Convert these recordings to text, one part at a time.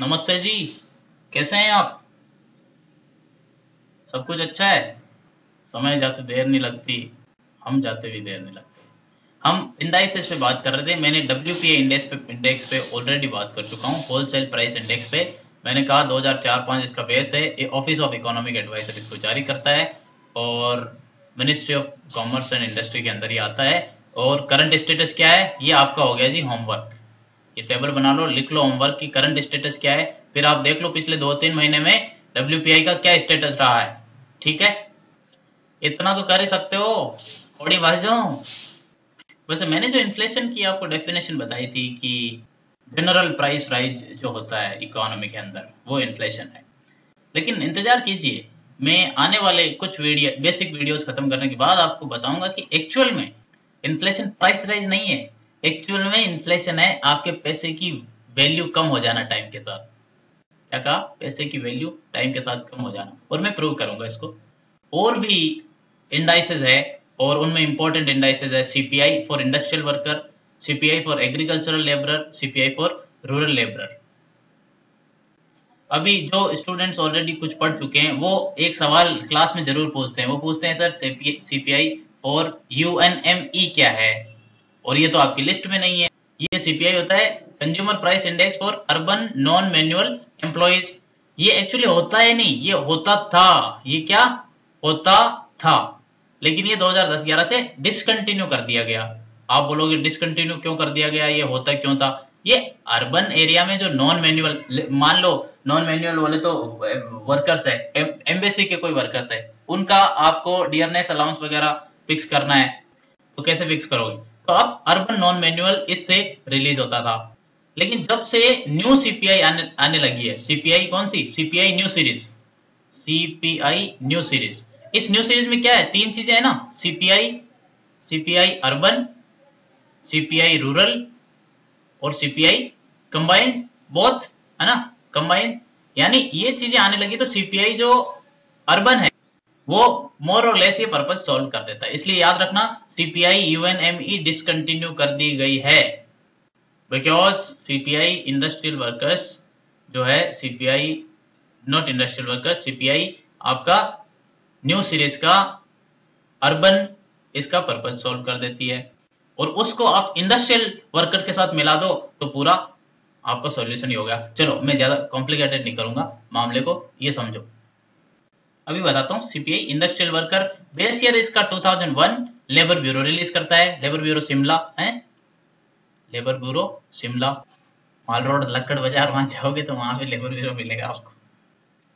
नमस्ते जी। कैसे हैं आप? सब कुछ अच्छा है। समय जाते देर नहीं लगती, हम जाते भी देर नहीं लगती। हम इंडाइसेस पे बात कर रहे थे। मैंने WPI इंडेक्स पे ऑलरेडी बात कर चुका हूँ, होलसेल प्राइस इंडेक्स पे। मैंने कहा 2004-5 इसका बेस है। ये ऑफिस ऑफ इकोनॉमिक एडवाइजर इसको जारी करता है और ministry of commerce and industry के अंदर ही आता है। और करंट स्टेटस क्या है, ये आपका हो गया जी होमवर्क। ये टेबल बना लो, लिख लो होमवर्क की करंट स्टेटस क्या है। फिर आप देख लो पिछले 2-3 महीने में WPI का क्या स्टेटस रहा है। ठीक है, इतना तो कर ही सकते हो। थोड़ी भाषा। वैसे मैंने जो इन्फ्लेशन की आपको डेफिनेशन बताई थी कि जनरल प्राइस राइज जो होता है इकोनॉमी के अंदर, वो इन्फ्लेशन है। लेकिन इंतजार कीजिए, मैं आने वाले कुछ बेसिक वीडियोस खत्म करने के बाद आपको बताऊंगा कि एक्चुअल में इन्फ्लेशन प्राइस राइज नहीं है। एक्चुअल में इन्फ्लेशन है आपके पैसे की वैल्यू कम हो जाना टाइम के साथ। क्या कहा? पैसे की वैल्यू टाइम के साथ कम हो जाना, और मैं प्रूव करूंगा इसको। और भी इंडाइसेस है, और उनमें इंपॉर्टेंट इंडाइसेस है CPI for industrial worker, CPI for agricultural labourer, CPI for rural labourer. अभी जो स्टूडेंट्स ऑलरेडी कुछ पढ़ चुके हैं वो एक सवाल क्लास में जरूर पूछते हैं। वो पूछते हैं सर सीपीआई और यूएनएमई क्या है, और ये तो आपकी लिस्ट में नहीं है। ये सीपीआई होता है consumer price index for urban non manual employees. ये एक्चुअली होता है नहीं, ये होता था। ये क्या होता था, लेकिन ये 2010-11 से डिसकंटिन्यू कर दिया गया। आप बोलोगे डिसकंटिन्यू क्यों कर दिया गया, ये होता क्यों था? ये अर्बन एरिया में जो नॉन मैनुअल, मान लो नॉन मैनुअल वाले तो वर्कर्स है, एम्बेसी के कोई वर्कर्स है, उनका आपको डियरनेस अलाउंस वगैरह फिक्स करना है। तो कैसे फिक्स करोगे? तो अब अर्बन नॉन मैनुअल इससे रिलीज होता था। लेकिन जब से न्यू सीपीआई आने लगी है, सीपीआई कौन सी? CPI new series. CPI new series. इस न्यू सीरीज में क्या है? तीन चीजें है ना, CPI, CPI urban, CPI rural और सीपीआई कंबाइंड, बोथ, है ना, कंबाइंड। यानी ये चीजें आने लगी तो सीपीआई जो अर्बन है वो मोर और लेस ये पर्पज सॉल्व कर देता है। इसलिए याद रखना, सीपीआई यूएनएमई डिसकंटिन्यू कर दी गई है बिकॉज सीपीआई इंडस्ट्रियल वर्कर्स जो है, CPI not industrial workers, CPI आपका न्यू सीरीज का अर्बन इसका पर्पज सॉल्व कर देती है। और उसको आप इंडस्ट्रियल वर्कर के साथ मिला दो तो पूरा आपका सॉल्यूशन ही हो गया। चलो मैं ज्यादा कॉम्प्लिकेटेड नहीं करूंगा मामले को, ये समझो। अभी बताता हूँ CPI industrial worker base year इसका 2001 लेबर ब्यूरो रिलीज करता है। लेबर ब्यूरो शिमला है, लेबर ब्यूरो शिमला, माल रोड लक्कड़ बाजार, वहां जाओगे तो वहां पे लेबर ब्यूरो मिलेगा आपको।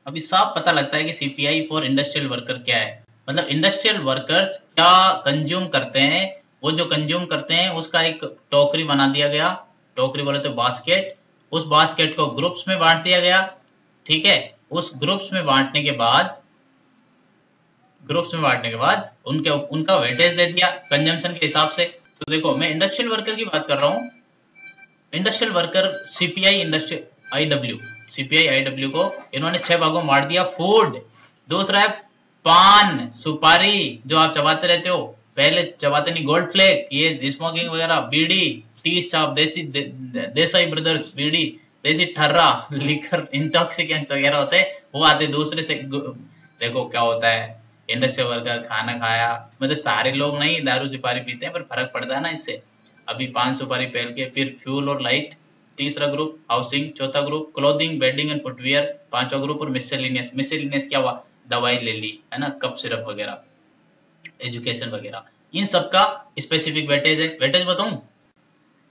अभी साफ पता लगता है कि सीपीआई फॉर इंडस्ट्रियल वर्कर क्या है। मतलब इंडस्ट्रियल वर्कर्स क्या कंज्यूम करते हैं, वो जो कंज्यूम करते हैं उसका एक टोकरी बना दिया गया। टोकरी बोले तो बास्केट। उस बास्केट को ग्रुप्स में बांट दिया गया। ठीक है, उस ग्रुप्स में बांटने के बाद उनके उनका वेटेज दे दिया कंजम्पशन के हिसाब से। तो देखो मैं इंडस्ट्रियल वर्कर की बात कर रहा हूँ। Industrial worker CPI industrial IW, CPI IW को इन्होंने 6 भागों में बांट दिया। फूड, दूसरा है पान सुपारी जो आप चबाते रहते हो, पहले चबाते नहीं, गोल्ड फ्लेक, ये स्मोकिंग वगैरह, बीड़ी, टी स्टाफ, देसाई ब्रदर्स बीड़ी, देसी ठर्रा, लिकर, इंटॉक्सिकेंट्स वगैरह होते हैं, वो आते दूसरे से। देखो क्या होता है, इंडस्ट्रियल वर्कर खाना खाया, मतलब सारे लोग नहीं दारू सुपारी पीते हैं पर फर्क पड़ता है ना इससे। अभी पान सुपारी पहन के, फिर फ्यूल और लाइट, तीसरा ग्रुप हाउसिंग, चौथा group clothing bedding and footwear, पांचवा ग्रुप और मिससेलेनियस। मिससेलेनियस क्या हुआ? दवाई ले ली, है ना, कप सिरप वगैरह, एजुकेशन वगैरह, इन सबका स्पेसिफिक वेटेज है। वेटेज बताऊं?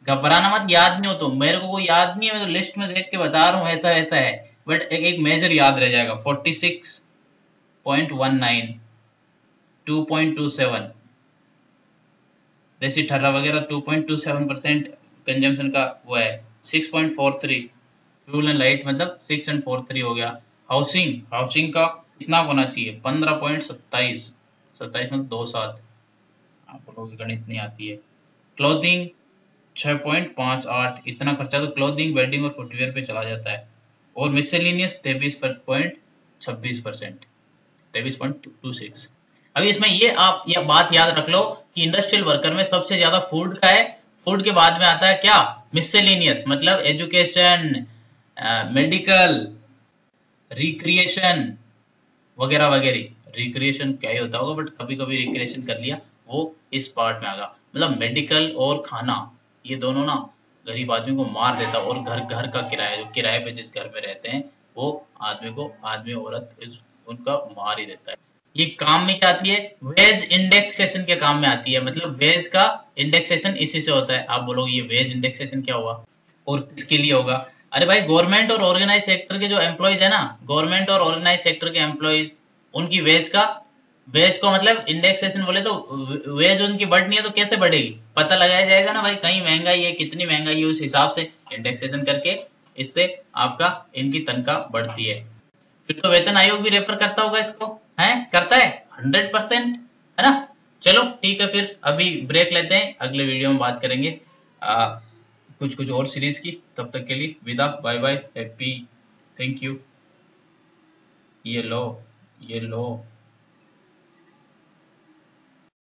घबराना मत, याद नहीं हो तो, मेरे को कोई याद नहीं है, मैं तो लिस्ट में देख के बता रहा हूँ ऐसा ऐसा है। बट एक मेजर याद रह जाएगा, 46.19, 2.27, देसी ठर्रा वगैरह 2.27% कंजम्पशन का वो है। 6.43 फ्यूल एंड लाइट, मतलब 6 एंड 43 हो गया। हाउसिंग, हाउसिंग का इतना होना चाहिए 15.27, 27 मतलब 2.7, आप लोगों की गणित नहीं आती है। क्लोथिंग 6.58, इतना खर्चा तो क्लोथिंग बेडिंग और फुटवेयर पे चला जाता है। और मिससेलेनियस 23.26%, 23.26। अभी इसमें ये आप ये बात याद रख लो कि इंडस्ट्रियल वर्कर में सबसे ज्यादा फूड का है। फूड के बाद में आता है क्या? मिससेलेनियस, मतलब एजुकेशन, मेडिकल, रिक्रिएशन वगैरह वगैरह। रिक्रिएशन क्या ही होता होगा, बट कभी कभी रिक्रिएशन कर लिया, वो इस पार्ट में आगा। मतलब मेडिकल और खाना, ये दोनों ना गरीब आदमी को मार देता है। और घर घर का किराया, जो किराए पे जिस घर में रहते हैं, वो आदमी को, आदमी औरत उनका मार ही देता है। ये काम में क्या आती है, वेज इंडेक्सेशन के काम में आती है। मतलब वेज का इंडेक्सेशन इसी से होता है। आप बोलोगे ये वेज इंडेक्सेशन क्या हुआ और किसके लिए होगा? अरे भाई, गवर्नमेंट और ऑर्गेनाइज सेक्टर के जो एम्प्लॉयज है ना, गवर्नमेंट और ऑर्गेनाइज सेक्टर के एम्प्लॉयज, उनकी वेज का, वेज को मतलब इंडेक्सेशन बोले तो वेज उनकी बढ़नी है तो कैसे बढ़ेगी, पता लगाया जाएगा ना भाई, कहीं महंगाई है, कितनी महंगाई है, उस हिसाब से इंडेक्सेशन करके इससे आपका इनकी तनख्वाह बढ़ती है। फिर तो वेतन आयोग भी रेफर करता होगा इसको, है करता है 100%, है ना। चलो ठीक है, फिर अभी ब्रेक लेते हैं, अगले वीडियो में बात करेंगे कुछ कुछ और सीरीज की। तब तक के लिए विदा, bye bye, happy, thank you. ये लो, ये लो।